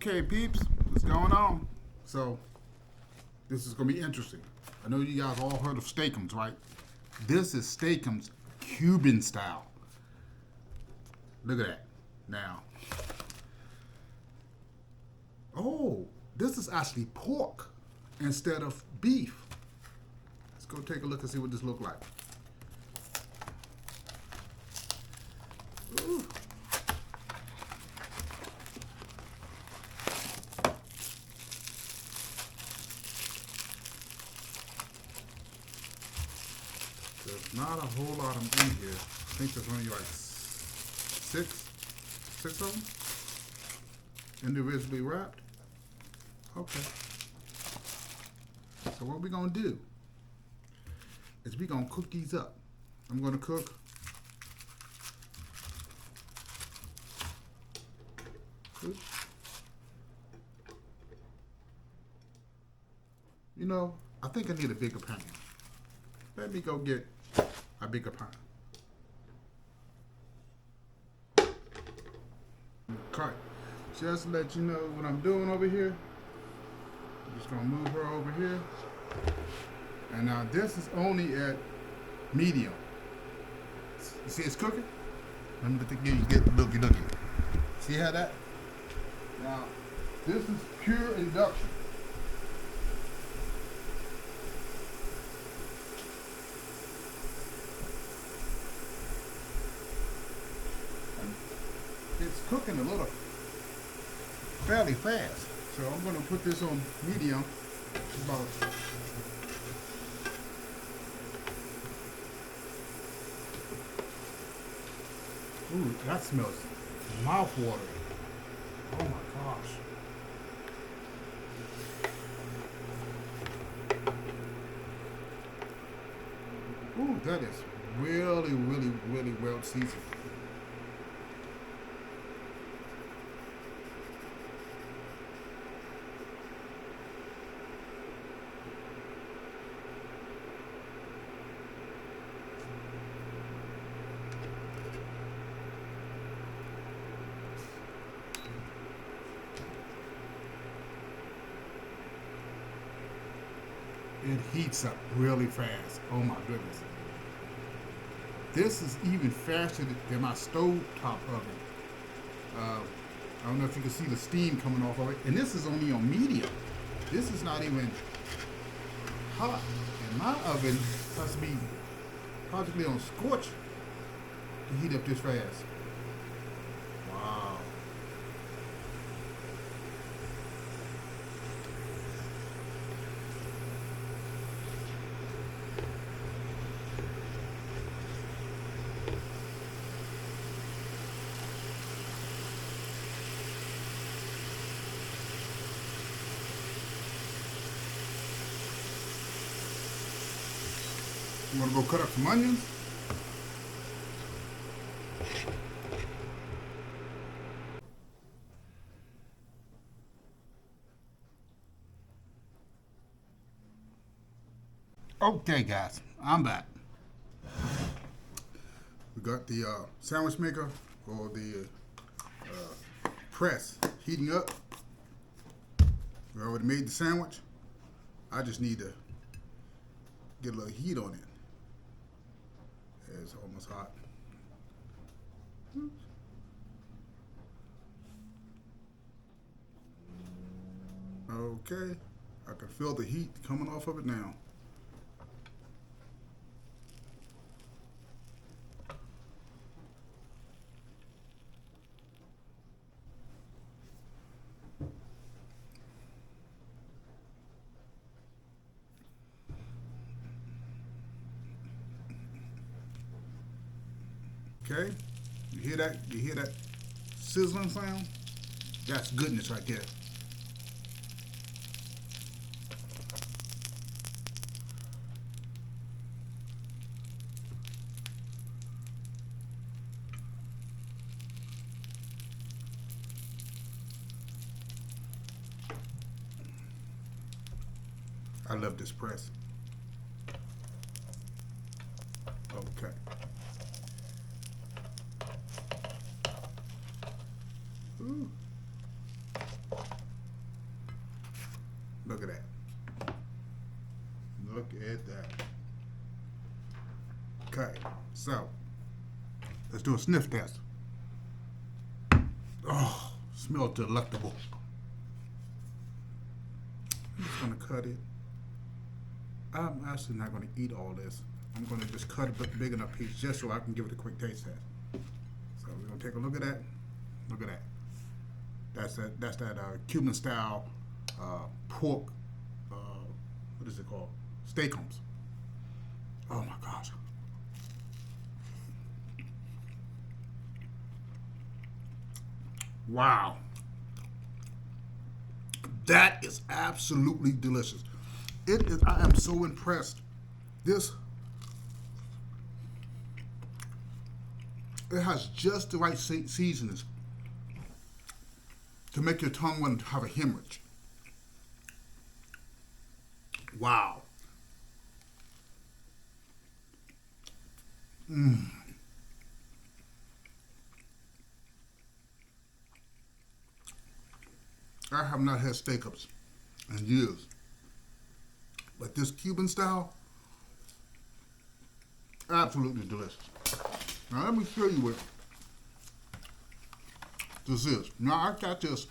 Okay, peeps, what's going on? So, this is going to be interesting. I know you guys all heard of Steakums, right? This is Steakums Cuban style. Look at that. Now, oh, this is actually pork instead of beef. Let's go take a look and see what this looks like. Ooh. There's not a whole lot of them in here. I think there's only like six of them individually wrapped. Okay. So what we're gonna do is we're gonna cook these up. I'm gonna cook You know, I think I need a bigger pan. Let me go get a bigger pan. Okay, just to let you know what I'm doing over here. I'm just gonna move her over here. And now this is only at medium. You see it's cooking? Let me get looky. See how that? Now, this is pure induction. It's cooking a little fairly fast, so I'm going to put this on medium. About ooh, that smells mouth-watering. Oh my gosh! Ooh, that is really well seasoned. It heats up really fast. Oh my goodness. This is even faster than my stove top oven. I don't know if you can see the steam coming off of it. And this is only on medium. This is not even hot. And my oven has to be practically on scorch to heat up this fast. Wow. You want to go cut up some onions? Okay guys, I'm back. We got the sandwich maker or the press heating up. We already made the sandwich. I just need to get a little heat on it. It's almost hot. Okay, I can feel the heat coming off of it now. Okay, you hear that? You hear that sizzling sound? That's goodness right there. I love this press. Okay. Ooh. So, let's do a sniff test. Oh, smells delectable. I'm just gonna cut it. I'm actually not gonna eat all this. I'm gonna just cut a big enough piece just so I can give it a quick taste test. So we're gonna take a look at that. Look at that. That's that Cuban-style pork. What is it called? Steakums. Oh my gosh. Wow. That is absolutely delicious. It is. I am so impressed. This. It has just the right seasonings to make your tongue want to have a hemorrhage. Wow. I have not had steak-ups in years. But this Cuban style, absolutely delicious. Now let me show you what this is. Now I got this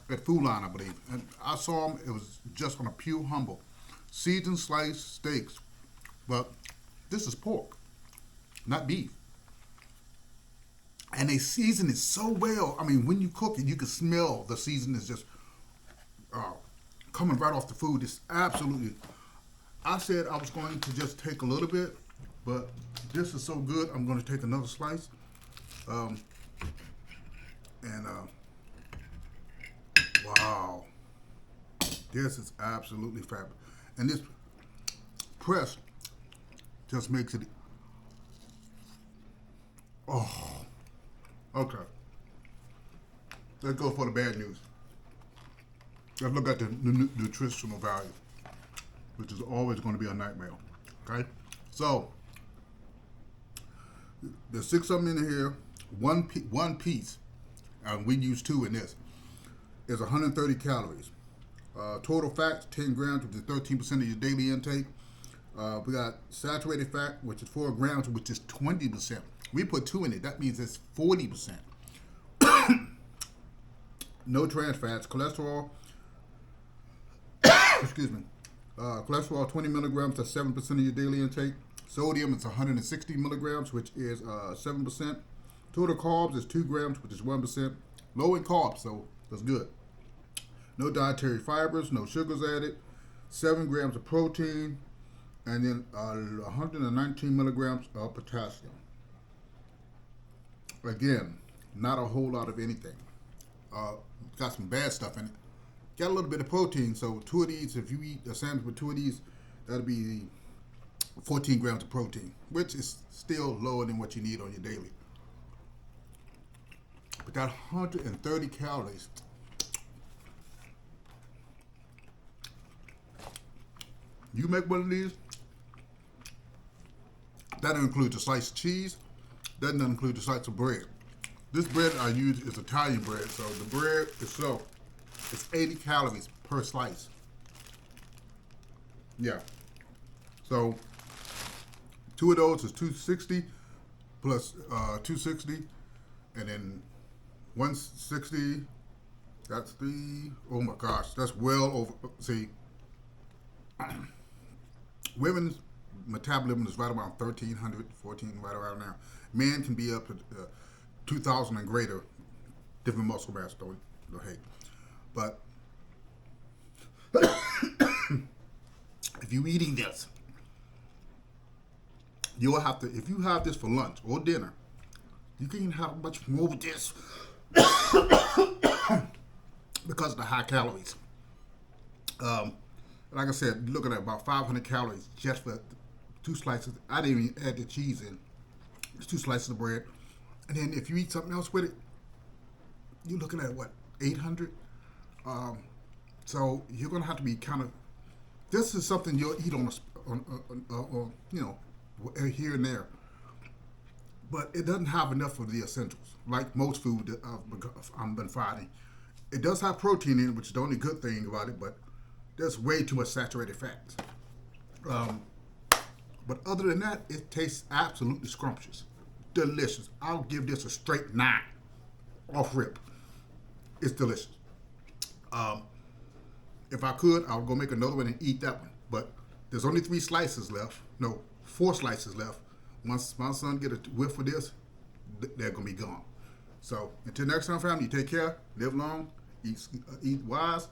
at Food Line, I believe. And I saw them, it was just on a Pure Humble. Seasoned sliced steaks. But this is pork, not beef. And they season it so well. I mean, when you cook it, you can smell the seasoning is just coming right off the food. It's absolutely. I said I was going to just take a little bit, but this is so good. I'm going to take another slice. Wow, this is absolutely fabulous. And this press just makes it. Oh. Okay. Let's go for the bad news. Let's look at the nutritional value, which is always going to be a nightmare. Okay? So, there's 6 of them in here. One piece, and we use 2 in this, is 130 calories. Total fat, 10 grams, which is 13% of your daily intake. We got saturated fat, which is 4 grams, which is 20%. We put 2 in it. That means it's 40%. No trans fats. Cholesterol, excuse me. Cholesterol, 20 milligrams, that's 7% of your daily intake. Sodium is 160 milligrams, which is 7%. Total carbs is 2 grams, which is 1%. Low in carbs, so that's good. No dietary fibers, no sugars added. 7 grams of protein, and then 119 milligrams of potassium. Again, not a whole lot of anything. Got some bad stuff in it. Got a little bit of protein, so 2 of these, if you eat a sandwich with 2 of these, that'll be 14 grams of protein, which is still lower than what you need on your daily. But that 130 calories, you make one of these, that doesn't include the sliced cheese, doesn't include the slice of bread. This bread I use is Italian bread, so the bread itself is 80 calories per slice. Yeah. So 2 of those is 260 plus 260, and then 160. That's oh my gosh, that's well over. See, women's metabolism is right around 1,300, 14, right around now. Men can be up to 2,000 and greater, different muscle mass, don't hate. But if you're eating this, you'll have to, if you have this for lunch or dinner, you can have much more with this because of the high calories. Like I said, looking at about 500 calories just for 2 slices. I didn't even add the cheese in. It's 2 slices of bread. And then if you eat something else with it, you're looking at what, 800? So you're gonna have to be kind of. This is something you'll eat on you know, here and there. But it doesn't have enough of the essentials, like most food that I've been finding. It does have protein in it, which is the only good thing about it, but there's way too much saturated fats. But other than that, it tastes absolutely scrumptious. Delicious. I'll give this a straight 9 off rip. It's delicious. If I could, I would go make another one and eat that one. But there's only 3 slices left. No, 4 slices left. Once my son get a whiff of this, they're going to be gone. So until next time, family, you take care, live long, eat wise.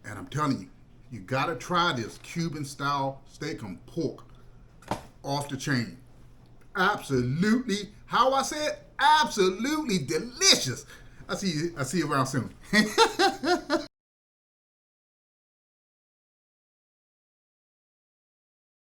And I'm telling you, you got to try this Cuban-style steak-umm pork off the chain. Absolutely, how I said, absolutely delicious. I see you around soon.